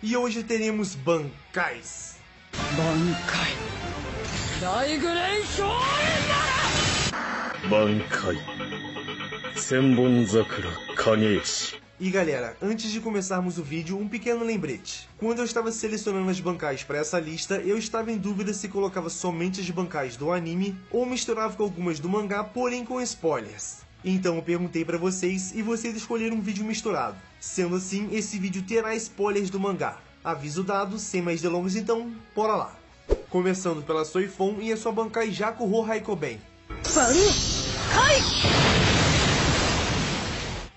E hoje teremos bancais. Bankai. Bankai. Senbon Sakura Kageyoshi. E galera, antes de começarmos o vídeo, um pequeno lembrete. Quando eu estava selecionando as bancais para essa lista, eu estava em dúvida se colocava somente as bancais do anime ou misturava com algumas do mangá, porém com spoilers. Então eu perguntei para vocês e vocês escolheram um vídeo misturado. Sendo assim, esse vídeo terá spoilers do mangá. Aviso dado, sem mais delongas então, bora lá. Começando pela Soifon e a sua bancai Jakuho Haikoben.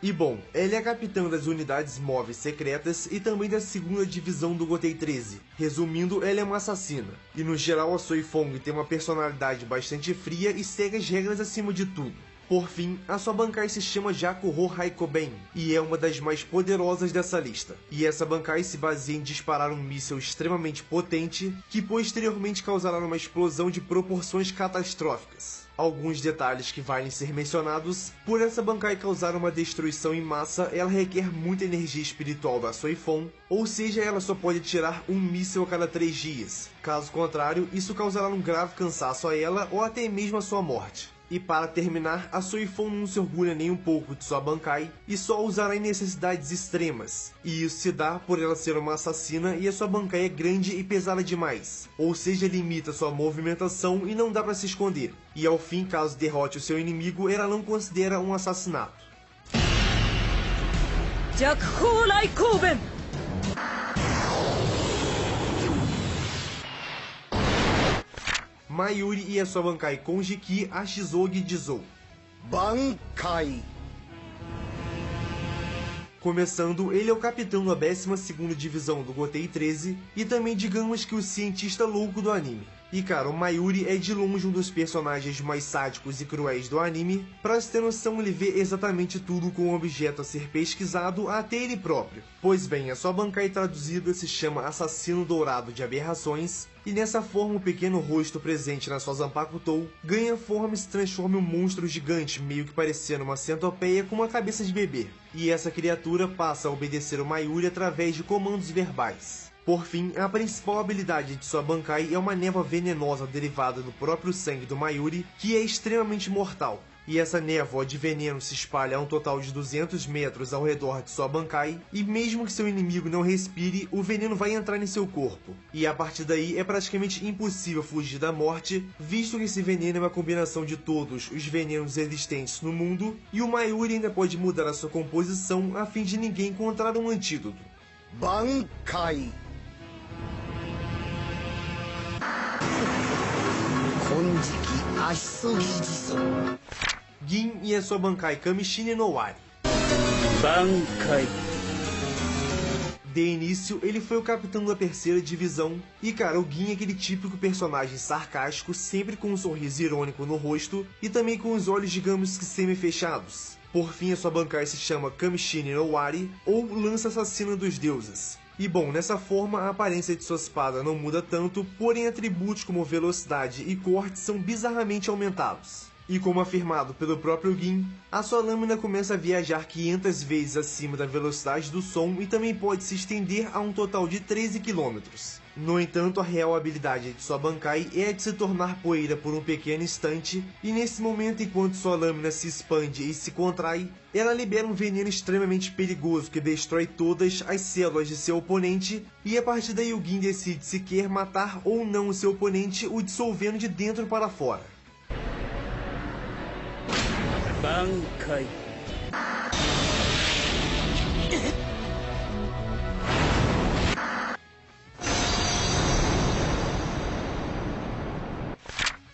E bom, ela é a capitã das unidades móveis secretas e também da 2ª divisão do Gotei 13. Resumindo, ela é uma assassina. E no geral a Soifong tem uma personalidade bastante fria e segue as regras acima de tudo. Por fim, a sua bancai se chama Jakuho Haikoben e é uma das mais poderosas dessa lista. E essa bancai se baseia em disparar um míssil extremamente potente que posteriormente causará uma explosão de proporções catastróficas. Alguns detalhes que valem ser mencionados: por essa bancai causar uma destruição em massa, ela requer muita energia espiritual da Soifon, ou seja, ela só pode tirar um míssil a cada 3 dias. Caso contrário, isso causará um grave cansaço a ela ou até mesmo a sua morte. E para terminar, a Soifon não se orgulha nem um pouco de sua bancai e só usará em necessidades extremas. E isso se dá por ela ser uma assassina e a sua bancai é grande e pesada demais. Ou seja, limita sua movimentação e não dá para se esconder. E ao fim, caso derrote o seu inimigo, ela não considera um assassinato. Jakuho Haikoben. Mayuri e a sua bancai Konjiki Ashizogi Jizou. Bankai. Começando, ele é o capitão da 12ª divisão do Gotei 13 e também digamos que o cientista louco do anime. E cara, o Mayuri é de longe um dos personagens mais sádicos e cruéis do anime. Pra se ter noção, ele vê exatamente tudo com o objeto a ser pesquisado, até ele próprio. Pois bem, a sua bancai traduzida se chama Assassino Dourado de Aberrações, e nessa forma o pequeno rosto presente na sua Zanpakutou ganha forma e se transforma em um monstro gigante, meio que parecendo uma centopeia com uma cabeça de bebê. E essa criatura passa a obedecer o Mayuri através de comandos verbais. Por fim, a principal habilidade de sua bancai é uma névoa venenosa derivada do próprio sangue do Mayuri, que é extremamente mortal. E essa névoa de veneno se espalha a um total de 200 metros ao redor de sua bancai, e mesmo que seu inimigo não respire, o veneno vai entrar em seu corpo. E a partir daí é praticamente impossível fugir da morte, visto que esse veneno é uma combinação de todos os venenos existentes no mundo, e o Mayuri ainda pode mudar a sua composição a fim de ninguém encontrar um antídoto. Bankai. Konjiki Ashizogi Jizou. Gin e a sua bancai Kamishine no Wari. Bankai. De início, ele foi o capitão da 3ª divisão, e cara, o Gin é aquele típico personagem sarcástico, sempre com um sorriso irônico no rosto, e também com os olhos digamos que semi-fechados. Por fim, a sua bancai se chama Kamishine no Wari, ou Lança Assassina dos Deuses. E bom, nessa forma a aparência de sua espada não muda tanto, porém atributos como velocidade e corte são bizarramente aumentados. E como afirmado pelo próprio Gin, a sua lâmina começa a viajar 500 vezes acima da velocidade do som e também pode se estender a um total de 13 km. No entanto, a real habilidade de sua bancai é a de se tornar poeira por um pequeno instante, e nesse momento, enquanto sua lâmina se expande e se contrai, ela libera um veneno extremamente perigoso que destrói todas as células de seu oponente, e a partir daí o Gin decide se quer matar ou não o seu oponente, o dissolvendo de dentro para fora. Bankai.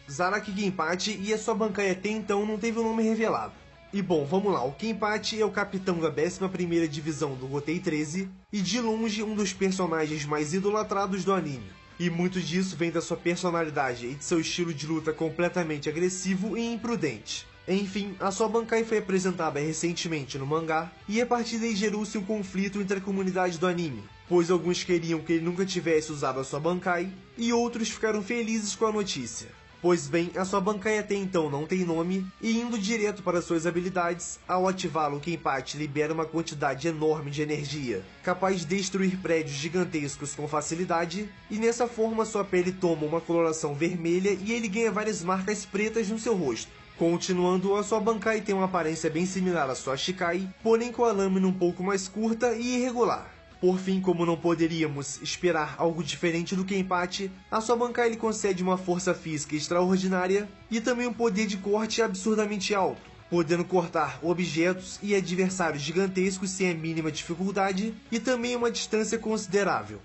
Zaraki Kenpachi e a sua bancai até então não teve o nome revelado. E bom, vamos lá, o Kenpachi é o capitão da 11ª divisão do Gotei 13 e de longe um dos personagens mais idolatrados do anime. E muito disso vem da sua personalidade e de seu estilo de luta completamente agressivo e imprudente. Enfim, a sua bancai foi apresentada recentemente no mangá, e a partir daí gerou-se um conflito entre a comunidade do anime, pois alguns queriam que ele nunca tivesse usado a sua bancai, e outros ficaram felizes com a notícia. Pois bem, a sua Bankai até então não tem nome, e indo direto para suas habilidades, ao ativá-lo o Kenpachi libera uma quantidade enorme de energia, capaz de destruir prédios gigantescos com facilidade, e nessa forma sua pele toma uma coloração vermelha e ele ganha várias marcas pretas no seu rosto. Continuando, a sua Bankai tem uma aparência bem similar à sua Shikai, porém com a lâmina um pouco mais curta e irregular. Por fim, como não poderíamos esperar algo diferente do Kenpachi, a sua Bankai lhe concede uma força física extraordinária e também um poder de corte absurdamente alto, podendo cortar objetos e adversários gigantescos sem a mínima dificuldade e também uma distância considerável.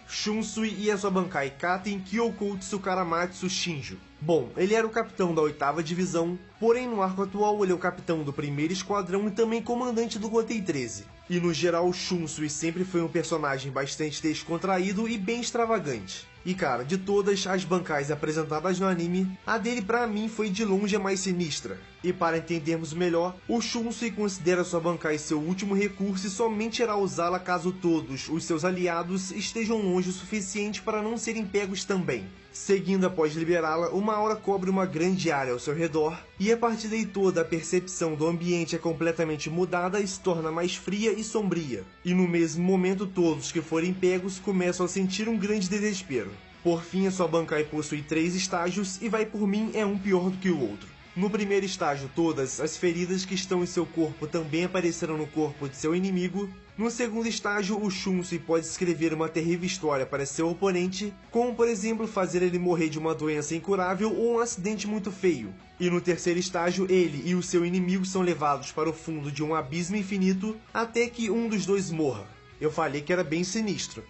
Shunsui e a sua Bankai Katen Kyoukou Tsukaramatsu Shinjo. Bom, ele era o capitão da 8ª divisão, porém no arco atual ele é o capitão do 1º esquadrão e também comandante do Gotei 13. E no geral, Shunsui sempre foi um personagem bastante descontraído e bem extravagante. E cara, de todas as Bankais apresentadas no anime, a dele pra mim foi de longe a mais sinistra. E para entendermos melhor, o Shunsui considera sua Bankai seu último recurso e somente irá usá-la caso todos os seus aliados estejam longe o suficiente para não serem pegos também. Seguindo após liberá-la, uma aura cobre uma grande área ao seu redor, e a partir daí toda a percepção do ambiente é completamente mudada e se torna mais fria e sombria. E no mesmo momento todos que forem pegos começam a sentir um grande desespero. Por fim, a sua Bankai possui 3 estágios e vai por mim é um pior do que o outro. No primeiro estágio, todas as feridas que estão em seu corpo também aparecerão no corpo de seu inimigo. No segundo estágio, o Shunsui pode escrever uma terrível história para seu oponente, como por exemplo fazer ele morrer de uma doença incurável ou um acidente muito feio. E no terceiro estágio, ele e o seu inimigo são levados para o fundo de um abismo infinito até que um dos dois morra. Eu falei que era bem sinistro.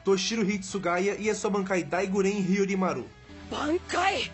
Toshiro Hitsugaya e a sua Bankai Daiguren Hyorimaru. Bankai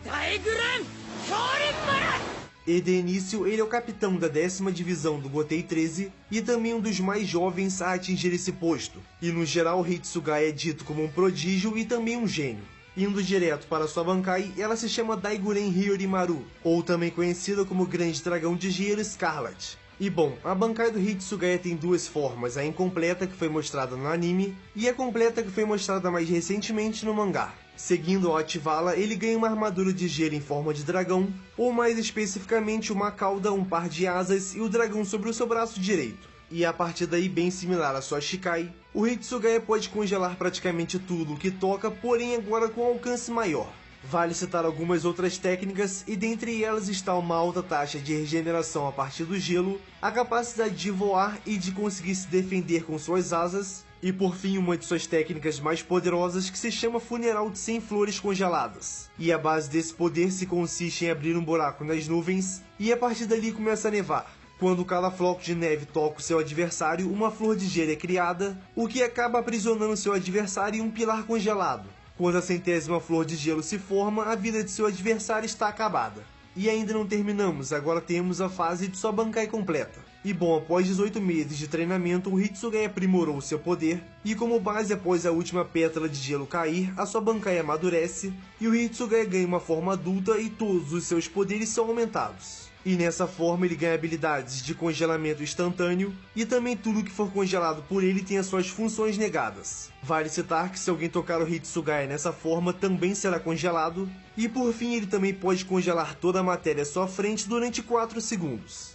Daiguren Hyorimaru! E de início, ele é o capitão da 10ª divisão do Gotei 13 e também um dos mais jovens a atingir esse posto. E no geral, Hitsugaya é dito como um prodígio e também um gênio. Indo direto para sua Bankai, ela se chama Daiguren Hyorimaru, ou também conhecida como Grande Dragão de Gelo Scarlet. E bom, a Bankai do Hitsugaya tem 2 formas, a incompleta que foi mostrada no anime e a completa que foi mostrada mais recentemente no mangá. Seguindo ao ativá-la, ele ganha uma armadura de gelo em forma de dragão, ou mais especificamente uma cauda, um par de asas e o dragão sobre o seu braço direito. E a partir daí, bem similar à sua Shikai, o Hitsugaya pode congelar praticamente tudo o que toca, porém agora com alcance maior. Vale citar algumas outras técnicas, e dentre elas está uma alta taxa de regeneração a partir do gelo, a capacidade de voar e de conseguir se defender com suas asas, e por fim uma de suas técnicas mais poderosas que se chama Funeral de 100 Flores Congeladas. E a base desse poder se consiste em abrir um buraco nas nuvens, e a partir dali começa a nevar. Quando cada floco de neve toca o seu adversário, uma flor de gelo é criada, o que acaba aprisionando seu adversário em um pilar congelado. Quando a 100ª flor de gelo se forma, a vida de seu adversário está acabada. E ainda não terminamos, agora temos a fase de sua Bankai completa. E bom, após 18 meses de treinamento, o Hitsugaya aprimorou seu poder, e como base após a última pétala de gelo cair, a sua Bankai amadurece, e o Hitsugaya ganha uma forma adulta e todos os seus poderes são aumentados. E nessa forma ele ganha habilidades de congelamento instantâneo, e também tudo que for congelado por ele tem as suas funções negadas. Vale citar que se alguém tocar o Hitsugaya nessa forma também será congelado, e por fim ele também pode congelar toda a matéria à sua frente durante 4 segundos.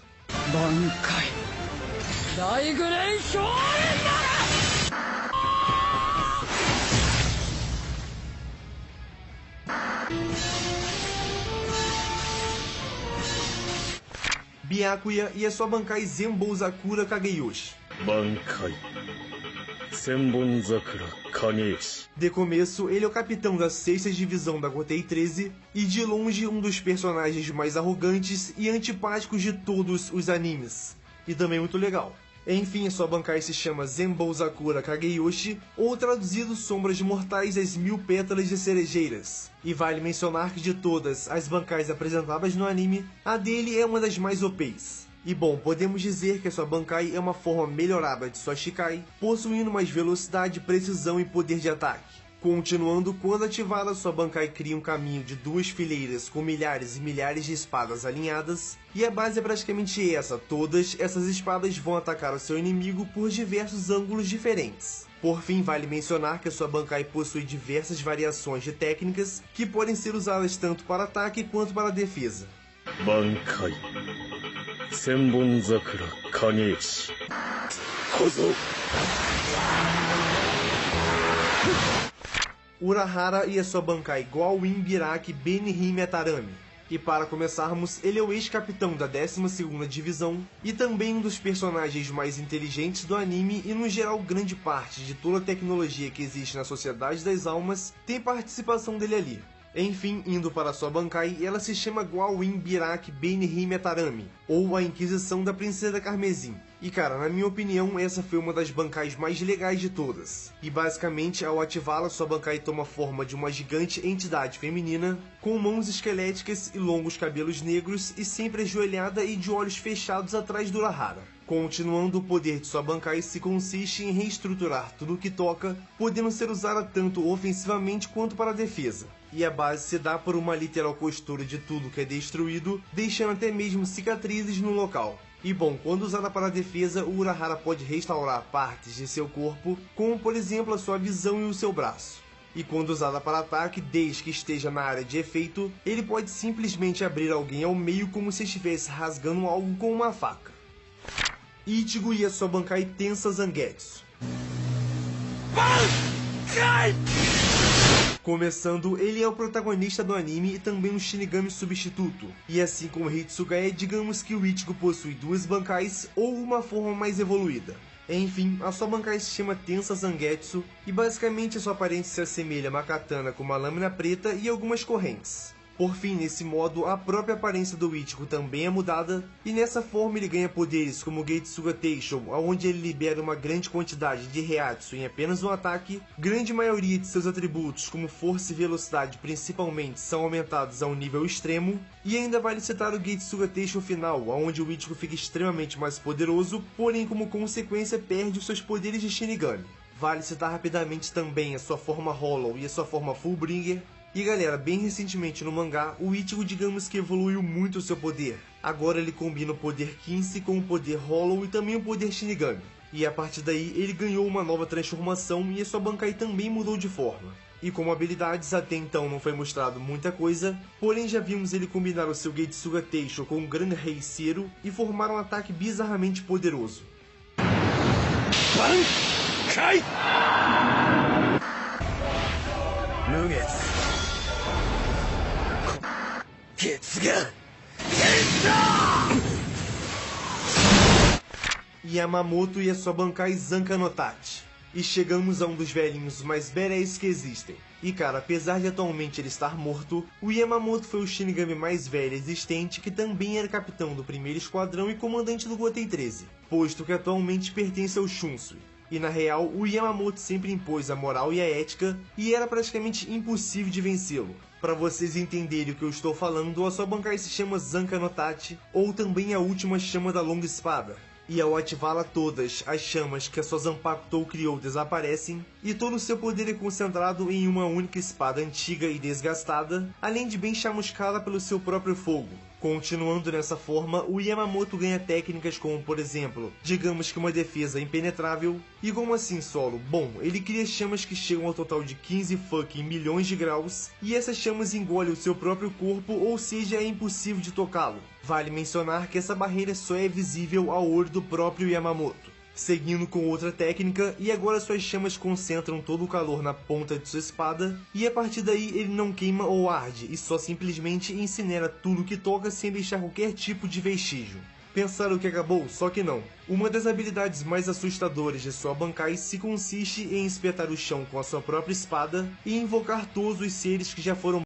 Bankai Daiguren Hyorimaru! Byakuya e a sua Bankai Zenbouzakura Kageyoshi. Bankai Senbonzakura Kageyoshi. De começo, ele é o capitão da 6ª divisão da Gotei 13 e de longe um dos personagens mais arrogantes e antipáticos de todos os animes. E também muito legal. Enfim, a sua Bankai se chama Zenbouzakura Kageyoshi, ou traduzido Sombras Mortais das 1000 Pétalas de Cerejeiras. E vale mencionar que de todas as Bankais apresentadas no anime, a dele é uma das mais OPs. E bom, podemos dizer que a sua Bankai é uma forma melhorada de sua Shikai, possuindo mais velocidade, precisão e poder de ataque. Continuando, quando ativada, sua Bankai cria um caminho de 2 fileiras com milhares e milhares de espadas alinhadas, e a base é praticamente essa, todas essas espadas vão atacar o seu inimigo por diversos ângulos diferentes. Por fim, vale mencionar que a sua Bankai possui diversas variações de técnicas que podem ser usadas tanto para ataque quanto para defesa. Bankai Senbon Zakura Kageyoshi Kozo Urahara e a sua Bankai Goalwin Biraki Benihime Atarami. E para começarmos, ele é o ex-capitão da 12ª Divisão e também um dos personagens mais inteligentes do anime e no geral grande parte de toda a tecnologia que existe na Sociedade das Almas tem participação dele ali. Enfim, indo para sua Bankai, ela se chama Goalwin Biraki Benihime Atarami, ou a Inquisição da Princesa Carmesim. E cara, na minha opinião, essa foi uma das Bankais mais legais de todas. E basicamente, ao ativá-la, sua Bankai toma forma de uma gigante entidade feminina, com mãos esqueléticas e longos cabelos negros e sempre ajoelhada e de olhos fechados atrás do Urahara. Continuando, o poder de sua Bankai se consiste em reestruturar tudo o que toca, podendo ser usada tanto ofensivamente quanto para a defesa. E a base se dá por uma literal costura de tudo que é destruído, deixando até mesmo cicatrizes no local. E bom, quando usada para a defesa, o Urahara pode restaurar partes de seu corpo, como por exemplo a sua visão e o seu braço. E quando usada para ataque, desde que esteja na área de efeito, ele pode simplesmente abrir alguém ao meio como se estivesse rasgando algo com uma faca. Ichigo e a sua Bankai Tensa Zangetsu. Bankai! Começando, ele é o protagonista do anime e também um Shinigami substituto. E assim como Hitsugae, digamos que o Ichigo possui duas Bankais ou uma forma mais evoluída. Enfim, a sua Bankai se chama Tensa Zangetsu e basicamente a sua aparência se assemelha a uma katana com uma lâmina preta e algumas correntes. Por fim, nesse modo, a própria aparência do Ichigo também é mudada, e nessa forma ele ganha poderes como Getsuga Teisho, onde ele libera uma grande quantidade de Reiatsu em apenas um ataque. Grande maioria de seus atributos, como força e velocidade principalmente, são aumentados a um nível extremo, e ainda vale citar o Getsuga Teisho final, onde o Ichigo fica extremamente mais poderoso, porém como consequência perde os seus poderes de Shinigami. Vale citar rapidamente também a sua forma Hollow e a sua forma Fullbringer. E galera, bem recentemente no mangá, o Ichigo digamos que evoluiu muito o seu poder. Agora ele combina o poder Quincy com o poder Hollow e também o poder Shinigami. E a partir daí ele ganhou uma nova transformação e a sua Bankai também mudou de forma. E como habilidades até então não foi mostrado muita coisa, porém já vimos ele combinar o seu Getsuga Teisho com o Gran Rei Zero e formar um ataque bizarramente poderoso. Bankai! Mugetsu! Yamamoto e a sua Bankai Zanka no Tachi. E chegamos a um dos velhinhos mais badass que existem. E cara, apesar de atualmente ele estar morto, o Yamamoto foi o Shinigami mais velho existente que também era capitão do primeiro esquadrão e comandante do Gotei 13, posto que atualmente pertence ao Shunsui. E na real, o Yamamoto sempre impôs a moral e a ética, e era praticamente impossível de vencê-lo. Para vocês entenderem o que eu estou falando, a sua Bankai se chama Zanka no Tachi, ou também a última chama da longa espada. E ao ativá-la todas, as chamas que a sua Zanpakutou criou desaparecem, e todo o seu poder é concentrado em uma única espada antiga e desgastada, além de bem chamuscada pelo seu próprio fogo. Continuando nessa forma, o Yamamoto ganha técnicas como, por exemplo, digamos que uma defesa impenetrável. E como assim, Solo? Bom, ele cria chamas que chegam ao total de 15 fucking milhões de graus, e essas chamas engolem o seu próprio corpo, ou seja, é impossível de tocá-lo. Vale mencionar que essa barreira só é visível ao olho do próprio Yamamoto. Seguindo com outra técnica, e agora suas chamas concentram todo o calor na ponta de sua espada, e a partir daí ele não queima ou arde, e só simplesmente incinera tudo que toca sem deixar qualquer tipo de vestígio. Pensaram que acabou? Só que não. Uma das habilidades mais assustadoras de sua Bankai se consiste em espetar o chão com a sua própria espada e invocar todos os seres que já foram